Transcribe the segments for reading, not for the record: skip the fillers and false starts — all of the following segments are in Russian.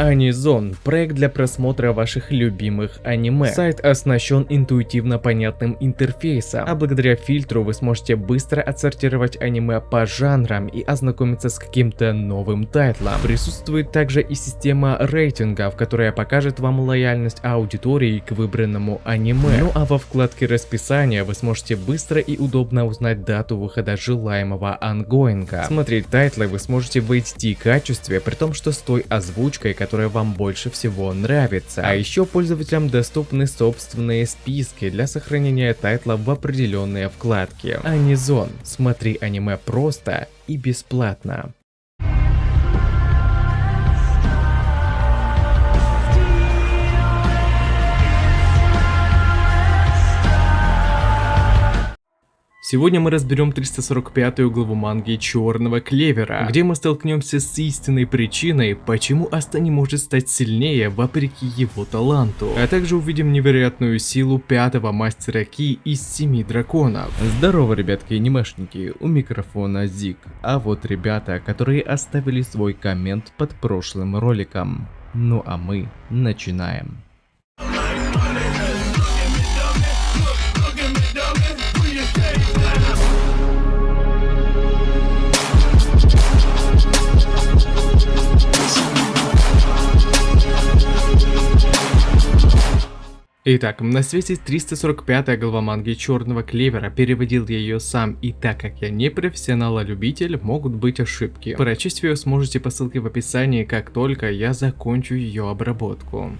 Анизон – проект для просмотра ваших любимых аниме. Сайт оснащен интуитивно понятным интерфейсом, а благодаря фильтру вы сможете быстро отсортировать аниме по жанрам и ознакомиться с каким-то новым тайтлом. Присутствует также и система рейтингов, которая покажет вам лояльность аудитории к выбранному аниме. Ну а во вкладке расписания вы сможете быстро и удобно узнать дату выхода желаемого ангоинга. Смотреть тайтлы вы сможете в HD качестве, при том, что с той озвучкой, которая вам больше всего нравится. А еще пользователям доступны собственные списки для сохранения тайтла в определенные вкладки. Анизон. Смотри аниме просто и бесплатно. Сегодня мы разберем 345-ю главу манги Черного Клевера, где мы столкнемся с истинной причиной, почему Аста не может стать сильнее вопреки его таланту, а также увидим невероятную силу пятого мастера Ки из 7 драконов. Здорово, ребятки анимешники, у микрофона Зик, а вот ребята, которые оставили свой коммент под прошлым роликом. Ну а мы начинаем. Итак, на свете 345-я глава манги Черного Клевера, переводил я ее сам, и так как я не профессионал, а любитель, могут быть ошибки. Прочесть ее сможете по ссылке в описании, как только я закончу ее обработку.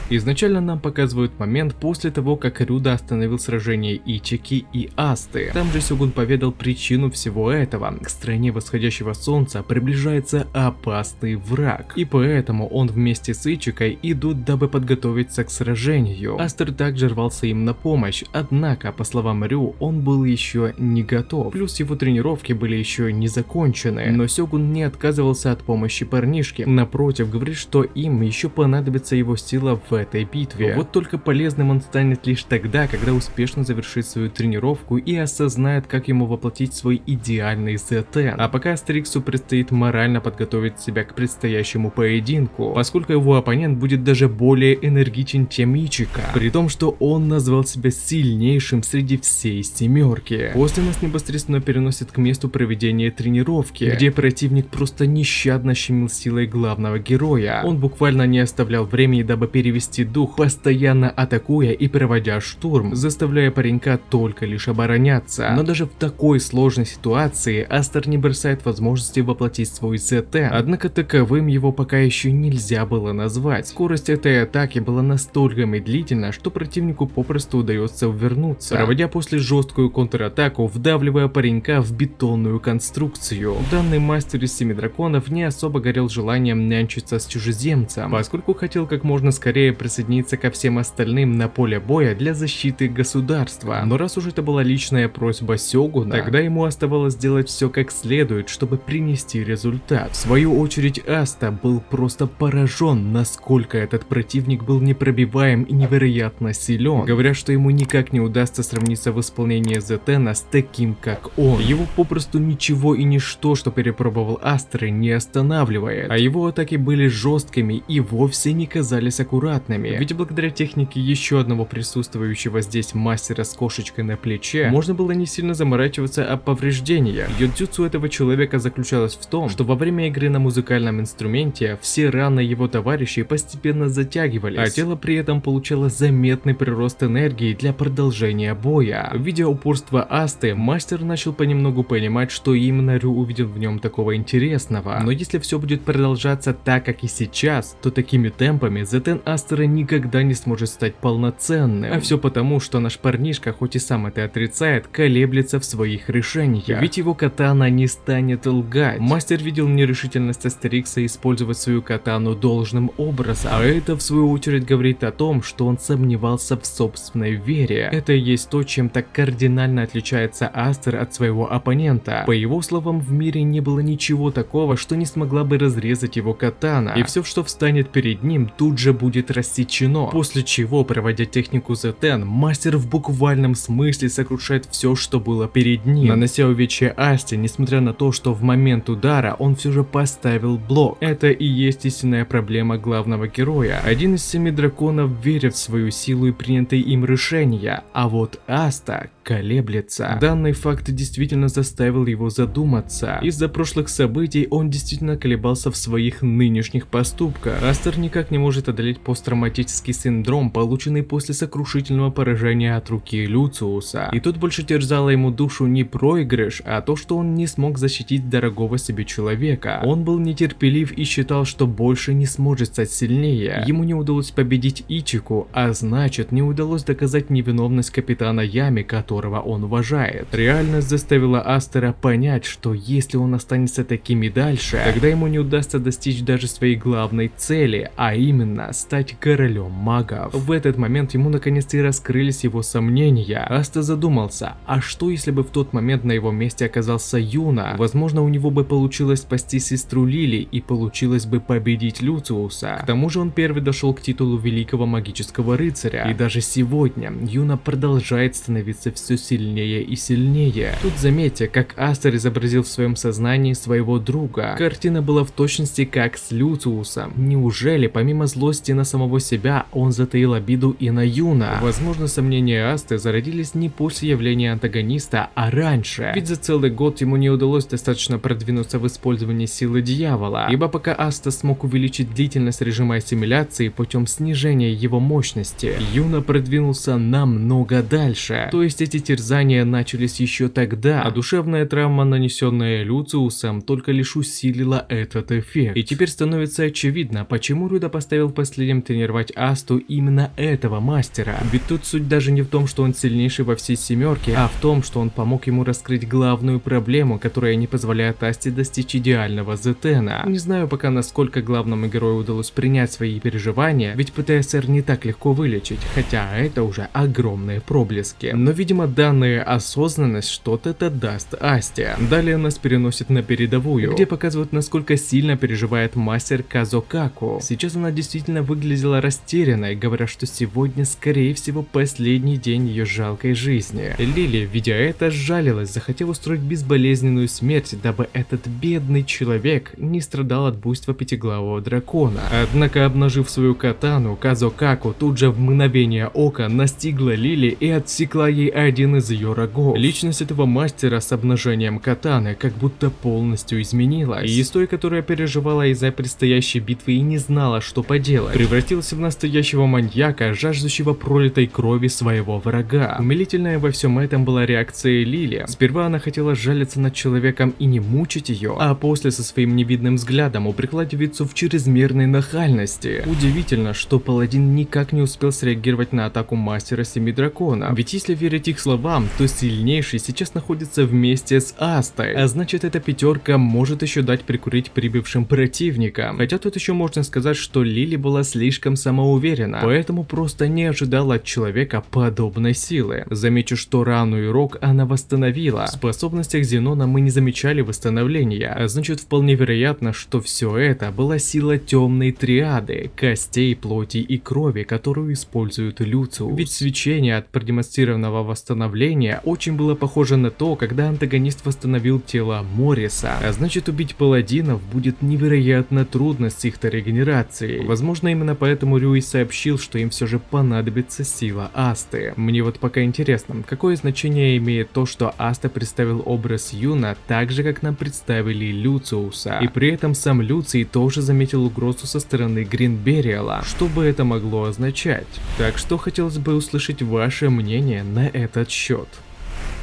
Изначально нам показывают момент после того, как Рюда остановил сражение Ичики и Асты. Там же Сёгун поведал причину всего этого. К стране восходящего солнца приближается опасный враг, и поэтому он вместе с Ичикой идут, дабы подготовиться к сражению. Астер также рвался им на помощь, однако, по словам Рю, он был еще не готов. Плюс его тренировки были еще не закончены, но Сёгун не отказывался от помощи парнишке. Напротив, говорит, что им еще понадобится его сила в этой битве. Вот только полезным он станет лишь тогда, когда успешно завершит свою тренировку и осознает, как ему воплотить свой идеальный Зетен. А пока Астериксу предстоит морально подготовить себя к предстоящему поединку, поскольку его оппонент будет даже более энергичен, чем Ичика, при том, что он назвал себя сильнейшим среди всей семерки. После нас непосредственно переносят к месту проведения тренировки, где противник просто нещадно щемил силой главного героя. Он буквально не оставлял времени, дабы перевести дух, постоянно атакуя и проводя штурм, заставляя паренька только лишь обороняться. Но даже в такой сложной ситуации Астер не бросает возможности воплотить свой Зетен, однако таковым его пока еще нельзя было назвать. Скорость этой атаки была настолько медлительна, что противнику попросту удается увернуться, проводя после жесткую контратаку, вдавливая паренька в бетонную конструкцию. Данный мастер из 7 драконов не особо горел желанием нянчиться с чужеземцем, поскольку хотел как можно скорее присоединиться ко всем остальным на поле боя для защиты государства. Но раз уж это была личная просьба Сёгуна, тогда ему оставалось сделать все как следует, чтобы принести результат. В свою очередь Аста был просто поражен, насколько этот противник был непробиваем и невероятно силен. Говорят, что ему никак не удастся сравниться в исполнении Зетена с таким, как он. Его попросту ничего и ничто, что перепробовал Астер, не останавливает, а его атаки были жесткими и вовсе не казались аккуратными. Ведь благодаря технике еще одного присутствующего здесь мастера с кошечкой на плече, можно было не сильно заморачиваться о повреждениях. Йодзюцу этого человека заключалось в том, что во время игры на музыкальном инструменте все раны его товарищей постепенно затягивались, а тело при этом получало заметный прирост энергии для продолжения боя. Видя упорство Асты, мастер начал понемногу понимать, что именно Рю увидел в нем такого интересного. Но если все будет продолжаться так, как и сейчас, то такими темпами Зетен Астера никогда не сможет стать полноценным. А все потому, что наш парнишка, хоть и сам это отрицает, колеблется в своих решениях. Ведь его катана не станет лгать. Мастер видел нерешительность Астерикса использовать свою катану должным образом, а это в свою очередь говорит о том, что он сомневался в собственной вере. Это и есть то, чем так кардинально отличается Астер от своего оппонента. По его словам, в мире не было ничего такого, что не смогла бы разрезать его катана, и все, что встанет перед ним, тут же будет рассечено, после чего, проводя технику Зетен, мастер в буквальном смысле сокрушает все, что было перед ним, нанося увечья Асте, несмотря на то, что в момент удара он все же поставил блок. Это и есть истинная проблема главного героя. Один из 7 драконов верит в свою силу и принятые им решения, а вот Аста колеблется. Данный факт действительно заставил его задуматься. Из-за прошлых событий он действительно колебался в своих нынешних поступках. Астер никак не может одолеть посттравматический синдром, полученный после сокрушительного поражения от руки Люциуса. И тут больше терзало ему душу не проигрыш, а то, что он не смог защитить дорогого себе человека. Он был нетерпелив и считал, что больше не сможет стать сильнее. Ему не удалось победить Ичику, а значит, не удалось доказать невиновность капитана Ями, которого он уважает. Реальность заставила Астера понять, что если он останется таким и дальше, тогда ему не удастся достичь даже своей главной цели, а именно стать королем магов. В этот момент ему наконец-то и раскрылись его сомнения. Аста задумался, а что если бы в тот момент на его месте оказался Юна? Возможно, у него бы получилось спасти сестру Лили и получилось бы победить Люциуса. К тому же он первый дошел к титулу великого магического рыцаря, и даже сегодня Юна продолжает становиться все сильнее и сильнее. Тут заметьте, как Астер изобразил в своем сознании своего друга. Картина была в точности как с Люциусом. Неужели помимо злости на самого себя он затаил обиду и на Юна? Возможно, сомнения Асты зародились не после явления антагониста, а раньше. Ведь за целый год ему не удалось достаточно продвинуться в использовании силы дьявола, ибо пока Аста смог увеличить длительность режима ассимиляции путем снижения его мощности, Юна продвинулся намного дальше. То есть эти терзания начались еще тогда, а душевная травма, нанесенная Люциусом, только лишь усилила этот эффект. И теперь становится очевидно, почему Рюда поставил последним тренировать Асту именно этого мастера. Ведь тут суть даже не в том, что он сильнейший во всей семерке, а в том, что он помог ему раскрыть главную проблему, которая не позволяет Асте достичь идеального Зетена. Не знаю пока, насколько главному герою удалось принять свои переживания, ведь ПТСР не так легко вылечить, хотя это уже огромные проблески. Но видимо данная осознанность что-то даст Асте. Далее нас переносит на передовую, где показывают, насколько сильно переживает мастер Казокаку. Сейчас она действительно выглядела растерянной, говоря, что сегодня скорее всего последний день ее жалкой жизни. Лили, видя это, сжалилась, захотев устроить безболезненную смерть, дабы этот бедный человек не страдал от буйства пятиглавого дракона. Однако, обнажив свою катану, Казокаку тут же в мгновение ока настигла Лили и отсекла ей один из ее рогов. Личность этого мастера с обнажением катаны как будто полностью изменилась, и Истой, которая переживала из-за предстоящей битвы и не знала, что поделать, превратился в настоящего маньяка, жаждущего пролитой крови своего врага. Умилительная во всем этом была реакция Лили. Сперва она хотела сжалиться над человеком и не мучить ее, а после со своим невидным взглядом упрекла девицу в чрезмерной нахальности. Удивительно, что паладин никак не успел среагировать на атаку мастера Семи Дракона, ведь если верить их словам, то сильнейший сейчас находится вместе с Астой, а значит эта пятерка может еще дать прикурить прибывшим противникам. Хотя тут еще можно сказать, что Лили была слишком самоуверена, поэтому просто не ожидала от человека подобной силы. Замечу, что рану и рог она восстановила. В способностях Зенона мы не замечали восстановления, а значит вполне вероятно, что все это была сила темной триады, костей, плоти и крови, которую использует Люциус. Ведь свечение от продемонстрированного восстановления очень было похоже на то, когда антагонист восстановил тело Мориса, а значит убить паладинов будет невероятно трудно с их-то регенерацией. Возможно именно поэтому Рюй сообщил, что им все же понадобится сила Асты. Мне вот пока интересно, какое значение имеет то, что Аста представил образ Юна так же, как нам представили Люциуса, и при этом сам Люций тоже заметил угрозу со стороны Гринбериала. Что бы это могло означать? Так что хотелось бы услышать ваше мнение на этот счет.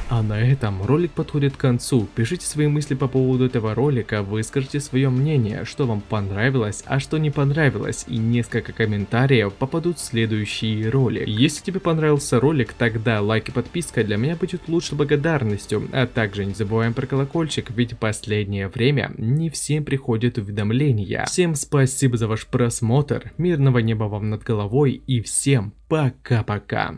А на этом ролик подходит к концу. Пишите свои мысли по поводу этого ролика, выскажите свое мнение, что вам понравилось, а что не понравилось, и несколько комментариев попадут в следующий ролик. Если тебе понравился ролик, тогда лайк и подписка для меня будет лучшей благодарностью, а также не забываем про колокольчик, ведь в последнее время не всем приходят уведомления. Всем спасибо за ваш просмотр, мирного неба вам над головой и всем пока-пока.